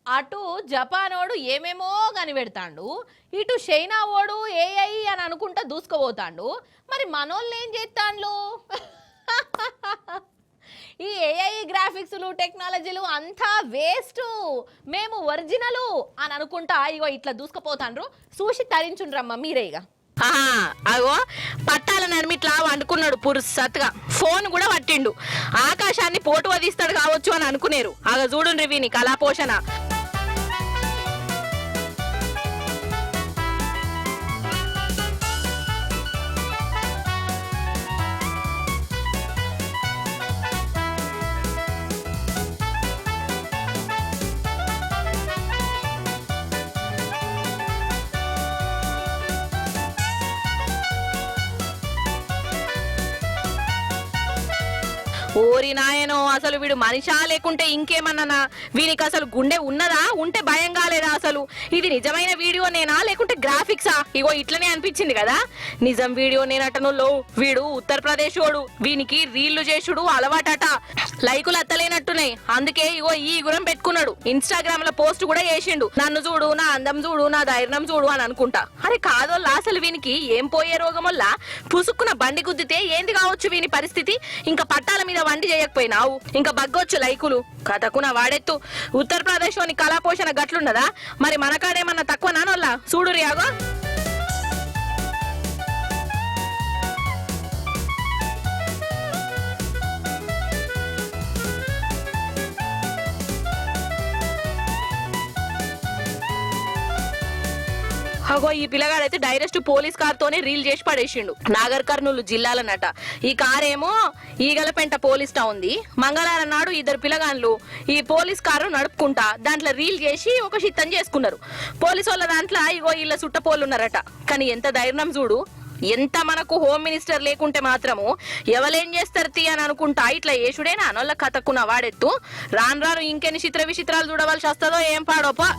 అటు జపానోడు ఏమేమో కనిపెడతాండు, ఇటు చైనా ఓడు ఏఐ అని అనుకుంటా దూసుకుపోతాండు. మరి మనోళ్ళు ఏం చేస్తాండ్లు? ఈ ఏఐ గ్రాఫిక్స్లు టెక్నాలజీలు అంతా వేస్ట్, మేము ఒరిజినలు అని అనుకుంటా ఇగో ఇట్లా దూసుకుపోతాండ్రు. చూసి తరించుండ్రమ్మ మీరేగా. అగో పట్టాల నడిమిట్లా వండుకున్నాడు పురుసత్గా, ఫోన్ కూడా పట్టిండు. ఆకాశాన్ని పోటు వదిస్తాడు కావచ్చు అని అనుకునేరు. అగ చూడుండ్రి వీని కళాపోషణ. ఓరి నాయనో, అసలు వీడు మనిషా లేకుంటే ఇంకేమన్నా? వీనికి అసలు గుండె ఉన్నదా? ఉంటే భయం కాలేదా? అసలు ఇది నిజమైన వీడియో నేనా లేకుంటే గ్రాఫిక్సా? ఇగో ఇట్లనే అనిపించింది కదా. నిజం వీడియో నేనటనులో వీడు ఉత్తరప్రదేశ్ వాడు. వీనికి రీళ్లు చేసుడు అలవాటట. లైకులు అత్తలేనట్టున్నాయి, అందుకే ఇగో ఈ గురం పెట్టుకున్నాడు. ఇన్స్టాగ్రామ్ లో పోస్ట్ కూడా చేసిండు, నన్ను చూడు, నా అందం చూడు, నా ధైర్యం చూడు అని అనుకుంటా. అరే కాదోళ్ళ, అసలు వీనికి ఏం పోయే రోగం వల్ల పుసుక్కున బండి గుద్దితే ఏంది కావచ్చు వీని పరిస్థితి? ఇంకా పట్టాల మీద వండి చేయకపోయినావు, ఇంకా బగ్గొచ్చు లైకులు. కథకున వాడెత్తు. ఉత్తరప్రదేశ్ లోని కళాపోషణ గట్లున్నదా? మరి మనకాడేమన్నా తక్కువ నానోళ్ళ? చూడు రియాగో. అగో ఈ పిల్లగాడైతే డైరెక్ట్ పోలీస్ కార్ తోనే రీల్ చేసి పడేసిండు. నాగర్ కర్నూలు జిల్లాలన్నట. ఈ కారేమో ఈగలపెంట పోలీస్ టౌన్ ఉంది. మంగళవారం నాడు ఇద్దరు పిల్లగాన్లు ఈ పోలీస్ కారు నడుపుకుంటా దాంట్లో రీల్ చేసి ఒక చిత్తం చేసుకున్నారు. పోలీసు వాళ్ళ దాంట్లో ఇగో వీళ్ళ సుట్టపోళ్ళు ఉన్నారట. కానీ ఎంత ధైర్యం చూడు. ఎంత మనకు హోమ్ మినిస్టర్ లేకుంటే మాత్రము ఎవరేం చేస్తారు తీ అని అనుకుంటా ఇట్లా యేసుడేనా అనోళ్ళ కథకున్న వాడెత్తు. రాను రాను ఇంకెన్ని చిత్ర విచిత్రాలు చూడవలసి వస్తుందో ఏం పాడోపా.